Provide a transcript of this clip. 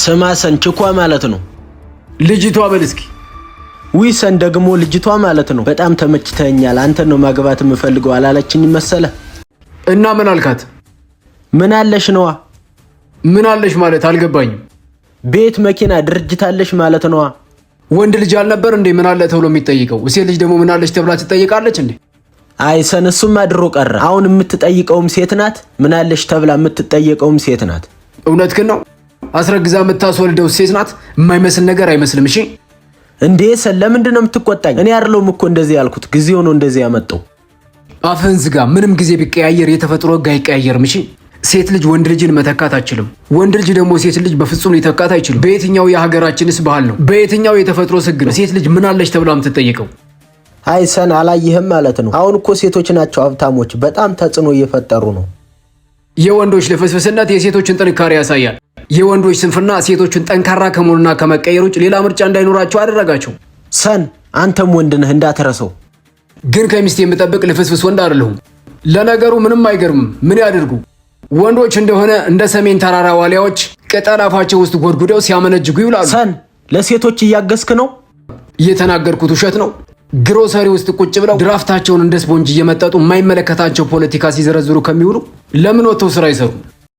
ስማ ሰን ችኳ ማለት ነው ልጅቷ በልስኪ ዊሰን ደግሞ ልጅቷ ማለት ነው በጣም ተመችተኛል አንተ ነው ማግባት የምፈልገው አላለችኝ መሰለ እና ምን አልካት ምን አለሽ ነዋ ምን አለሽ ማለት አልገባኝም ቤት መኪና ድርጅት አለሽ ማለት ነዋ ወንድ ልጅ አልነበር እንዴ ምን አለ ተብሎ የሚጠይቀው ሴት ልጅ ደግሞ ምን አለሽ ተብላ ትጠይቃለች እንዴ አይ ሰን እሱማ ድሮ ቀረ አሁን የምትጠይቀውም ሴት ናት ምን አለሽ ተብላ የምትጠይቀውም ሴት ናት እውነትክ ነው አስረግዛ የምታስወልደው ሴት ናት የማይመስል ነገር አይመስልም እሺ እንዴ ሰን ለምንድን ነው የምትቆጣኝ እኔ አይደለም እኮ እንደዚህ ያልኩት ጊዜው ነው እንደዚህ ያመጣው አፍህን ዝጋ ምንም ጊዜ ቢቀያየር የተፈጥሮ ህግ አይቀያየርም እሺ ሴት ልጅ ወንድ ልጅን መተካት አይችልም ወንድ ልጅ ደግሞ ሴት ልጅ በፍጹም ሊተካት አይችልም በየትኛው የሀገራችንስ ባህል ነው በየትኛው የተፈጥሮ ህግ ነው ሴት ልጅ ምን አለሽ ተብላ የምትጠይቀው አይ ሰን አላየህም ማለት ነው አሁን እኮ ሴቶች ናቸው ሀብታሞች በጣም ተጽዕኖ እየፈጠሩ ነው የወንዶች ለፍስፍስነት የሴቶችን ጥንካሬ ያሳያል የወንዶች ስንፍና ሴቶችን ጠንካራ ከመሆንና ከመቀየር ውጭ ሌላ ምርጫ እንዳይኖራቸው አደረጋቸው ሰን አንተም ወንድ ነህ እንዳትረሳው ግን ከሚስት የምጠብቅ ለፍስፍስ ወንድ አይደለሁም ለነገሩ ምንም አይገርምም ምን ያድርጉ ወንዶች እንደሆነ እንደ ሰሜን ተራራ ዋሊያዎች ቅጠል አፋቸው ውስጥ ጎድጉደው ሲያመነጅጉ ይውላሉ ሰን ለሴቶች እያገዝክ ነው እየተናገርኩት ውሸት ነው ግሮሰሪ ውስጥ ቁጭ ብለው ድራፍታቸውን እንደ ስፖንጅ እየመጠጡ የማይመለከታቸው ፖለቲካ ሲዘረዝሩ ከሚውሉ ለምን ወጥተው ስራ ይሰሩ